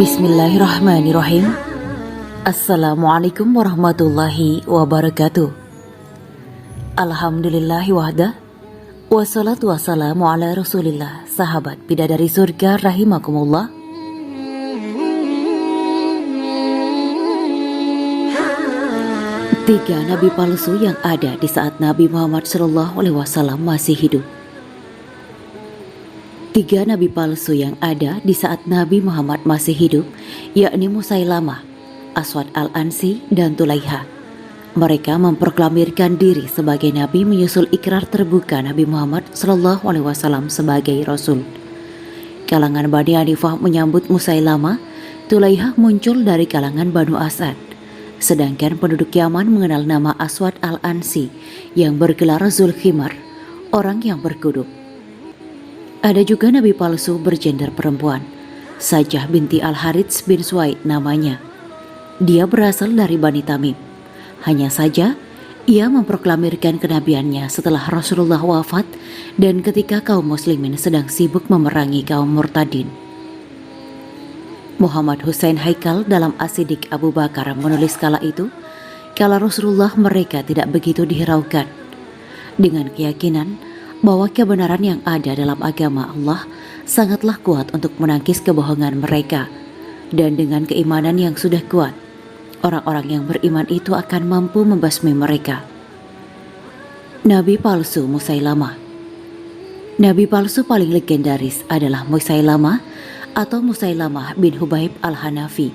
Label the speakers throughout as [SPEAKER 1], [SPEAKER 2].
[SPEAKER 1] Bismillahirrahmanirrahim. Assalamualaikum warahmatullahi wabarakatuh. Alhamdulillahi wahda. Wassalatu wassalamu ala rasulillah. Sahabat bidadari surga rahimakumullah. Tiga nabi palsu yang ada di saat Nabi Muhammad SAW masih hidup. Tiga nabi palsu yang ada di saat Nabi Muhammad masih hidup, yakni Musailamah, Aswad al-Ansi, dan Tulaiha. Mereka memproklamirkan diri sebagai nabi menyusul ikrar terbuka Nabi Muhammad SAW sebagai Rasul. Kalangan Bani Hanifah menyambut Musailamah. Tulaiha muncul dari kalangan Banu Asad. Sedangkan penduduk Yaman mengenal nama Aswad al-Ansi yang bergelar Zulkhimar, orang yang berkuduk. Ada juga nabi palsu bergender perempuan, Sajah binti Al-Harits bin Suwaid namanya. Dia berasal dari Bani Tamim. Hanya saja, ia memproklamirkan kenabiannya setelah Rasulullah wafat dan ketika kaum muslimin sedang sibuk memerangi kaum murtadin. Muhammad Hussein Haikal dalam As-Siddiq Abu Bakar menulis kala itu, kala Rasulullah mereka tidak begitu dihiraukan. Dengan keyakinan bahwa kebenaran yang ada dalam agama Allah sangatlah kuat untuk menangkis kebohongan mereka, dan dengan keimanan yang sudah kuat, orang-orang yang beriman itu akan mampu membasmi mereka. Nabi palsu Musailamah. Nabi palsu paling legendaris adalah Musailamah atau Musailamah bin Hubaib al-Hanafi.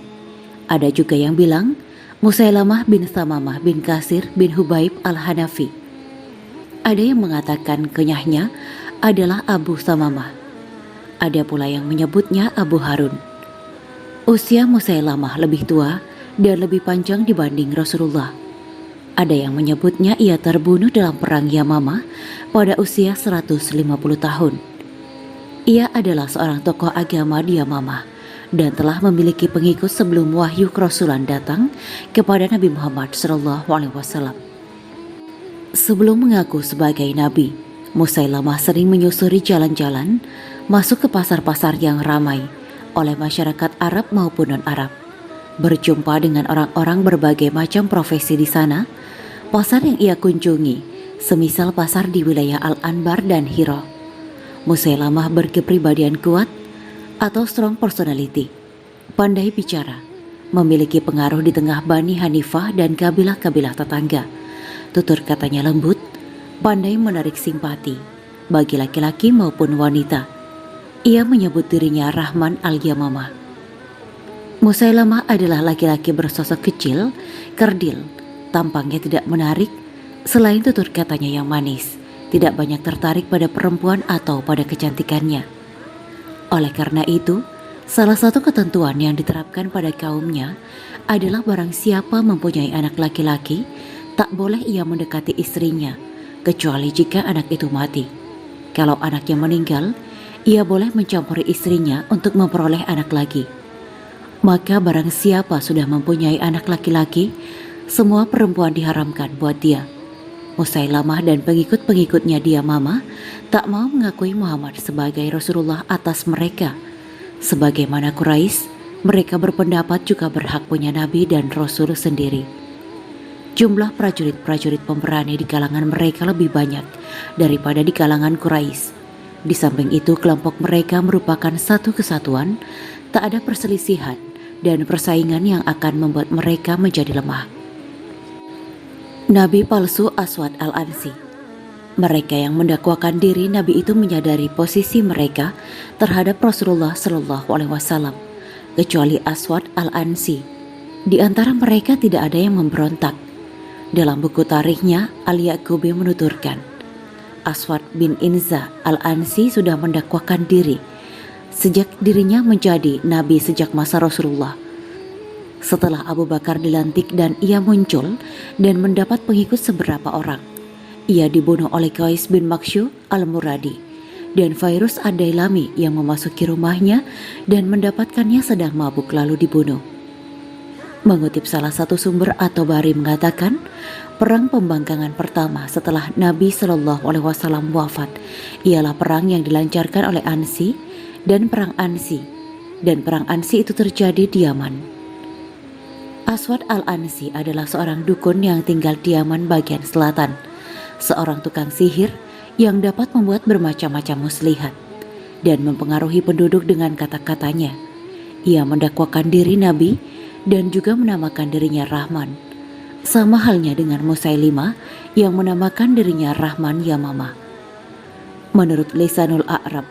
[SPEAKER 1] Ada juga yang bilang Musailamah bin Thamamah bin Kasir bin Hubaib al-Hanafi. Ada yang mengatakan kenyahnya adalah Abu Thamamah. Ada pula yang menyebutnya Abu Harun. Usia Musailamah lebih tua dan lebih panjang dibanding Rasulullah. Ada yang menyebutnya ia terbunuh dalam perang Yamamah pada usia 150 tahun. Ia adalah seorang tokoh agama di Yamamah dan telah memiliki pengikut sebelum wahyu kerasulan datang kepada Nabi Muhammad SAW. Sebelum mengaku sebagai nabi, Musailamah sering menyusuri jalan-jalan, masuk ke pasar-pasar yang ramai oleh masyarakat Arab maupun non-Arab, berjumpa dengan orang-orang berbagai macam profesi di sana. Pasar yang ia kunjungi, semisal pasar di wilayah Al-Anbar dan Hira. Musailamah berkepribadian kuat atau strong personality, pandai bicara, memiliki pengaruh di tengah Bani Hanifah dan kabilah-kabilah tetangga. Tutur katanya lembut, pandai menarik simpati bagi laki-laki maupun wanita. Ia menyebut dirinya Rahman al-Yamamah. Musailamah adalah laki-laki bersosok kecil, kerdil, tampangnya tidak menarik. Selain tutur katanya yang manis, tidak banyak tertarik pada perempuan atau pada kecantikannya. Oleh karena itu, salah satu ketentuan yang diterapkan pada kaumnya adalah barang siapa mempunyai anak laki-laki, tak boleh ia mendekati istrinya, kecuali jika anak itu mati. Kalau anaknya meninggal, ia boleh mencampuri istrinya untuk memperoleh anak lagi. Maka barang siapa sudah mempunyai anak laki-laki, semua perempuan diharamkan buat dia. Musailamah dan pengikut-pengikutnya di Yamamah tak mau mengakui Muhammad sebagai Rasulullah atas mereka. Sebagaimana Quraisy, mereka berpendapat juga berhak punya nabi dan rasul sendiri. Jumlah prajurit-prajurit pemberani di kalangan mereka lebih banyak daripada di kalangan Quraisy. Di samping itu, kelompok mereka merupakan satu kesatuan, tak ada perselisihan dan persaingan yang akan membuat mereka menjadi lemah. Nabi palsu Aswad al-Ansi. Mereka yang mendakwakan diri nabi itu menyadari posisi mereka terhadap Rasulullah SAW, kecuali Aswad al-Ansi. Di antara mereka tidak ada yang memberontak. Dalam buku tarikhnya, Al-Yaqubi menuturkan, Aswad bin Inza al-Ansi sudah mendakwakan diri sejak dirinya menjadi nabi sejak masa Rasulullah. Setelah Abu Bakar dilantik dan ia muncul dan mendapat pengikut seberapa orang, ia dibunuh oleh Qais bin Maksyu al-Muradi dan Fairuz ad-Dailami yang memasuki rumahnya dan mendapatkannya sedang mabuk lalu dibunuh. Mengutip salah satu sumber At-Tabari mengatakan, perang pembangkangan pertama setelah Nabi SAW wafat ialah perang yang dilancarkan oleh Ansi, dan perang Ansi dan perang Ansi itu terjadi di Yaman. Aswad al-Ansi adalah seorang dukun yang tinggal di Yaman bagian selatan, seorang tukang sihir yang dapat membuat bermacam-macam muslihat dan mempengaruhi penduduk dengan kata-katanya. Ia mendakwakan diri Nabi dan juga menamakan dirinya Rahman, sama halnya dengan Musailimah yang menamakan dirinya Rahman Yamamah. Menurut Lisanul A'rab,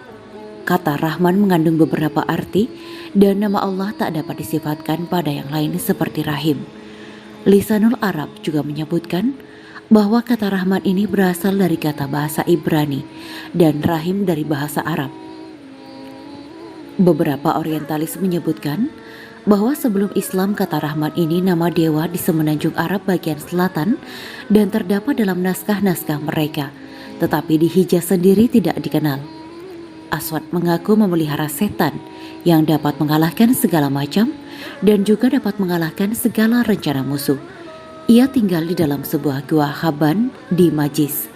[SPEAKER 1] kata Rahman mengandung beberapa arti dan nama Allah tak dapat disifatkan pada yang lain seperti Rahim. Lisanul Arab juga menyebutkan bahwa kata Rahman ini berasal dari kata bahasa Ibrani dan Rahim dari bahasa Arab. Beberapa orientalis menyebutkan bahwa sebelum Islam kata Rahman ini nama dewa di semenanjung Arab bagian selatan dan terdapat dalam naskah-naskah mereka, tetapi di Hijaz sendiri tidak dikenal. Aswad mengaku memelihara setan yang dapat mengalahkan segala macam dan juga dapat mengalahkan segala rencana musuh. Ia tinggal di dalam sebuah gua Haban di Majis.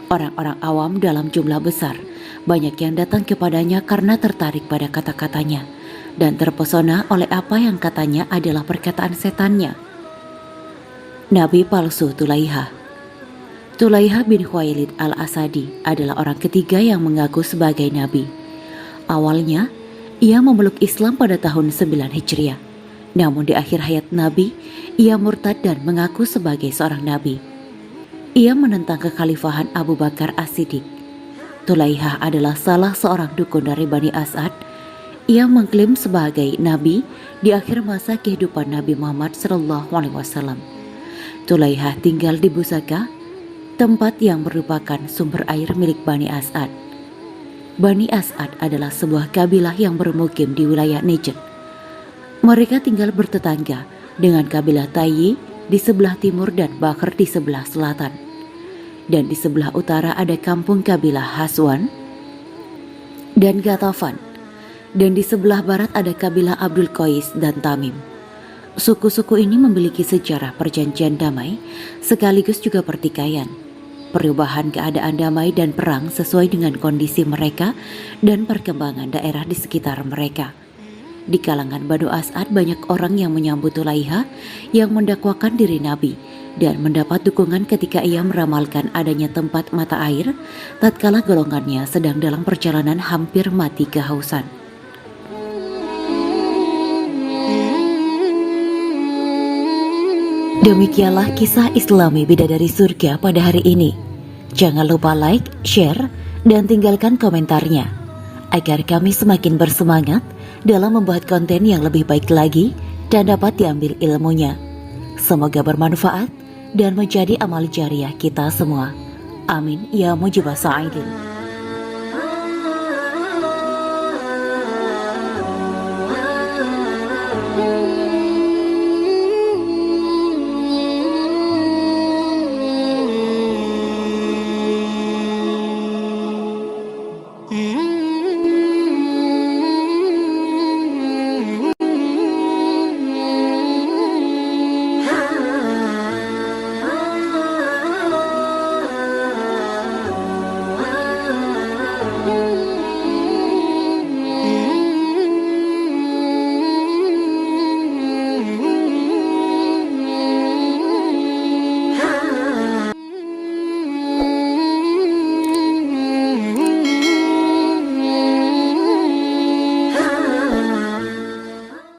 [SPEAKER 1] Orang-orang awam dalam jumlah besar banyak yang datang kepadanya karena tertarik pada kata-katanya dan terpesona oleh apa yang katanya adalah perkataan setannya. Nabi palsu Tulaiha. Tulaiha bin Khuwailid al-Asadi adalah orang ketiga yang mengaku sebagai nabi. Awalnya, ia memeluk Islam pada tahun 9 Hijriah. Namun di akhir hayat Nabi, ia murtad dan mengaku sebagai seorang nabi. Ia menentang kekhalifahan Abu Bakar As-Siddiq. Tulaiha adalah salah seorang dukun dari Bani As'ad. Ia mengklaim sebagai nabi di akhir masa kehidupan Nabi Muhammad SAW. Tulaiha tinggal di Busaka, tempat yang merupakan sumber air milik Bani As'ad. Bani As'ad adalah sebuah kabilah yang bermukim di wilayah Najd. Mereka tinggal bertetangga dengan kabilah Tayyi di sebelah timur dan Bakr di sebelah selatan. Dan di sebelah utara ada kampung kabilah Haswan dan Ghatafan. Dan di sebelah barat ada kabilah Abdul Qais dan Tamim. Suku-suku ini memiliki sejarah perjanjian damai sekaligus juga pertikaian. Perubahan keadaan damai dan perang sesuai dengan kondisi mereka dan perkembangan daerah di sekitar mereka. Di kalangan Banu As'ad banyak orang yang menyambut Tulaiha yang mendakwakan diri Nabi dan mendapat dukungan ketika ia meramalkan adanya tempat mata air tatkala golongannya sedang dalam perjalanan hampir mati kehausan. Demikianlah kisah Islami Bidadari Surga pada hari ini. Jangan lupa like, share, dan tinggalkan komentarnya agar kami semakin bersemangat dalam membuat konten yang lebih baik lagi dan dapat diambil ilmunya. Semoga bermanfaat dan menjadi amal jariah kita semua. Amin ya mujibah sa'idin.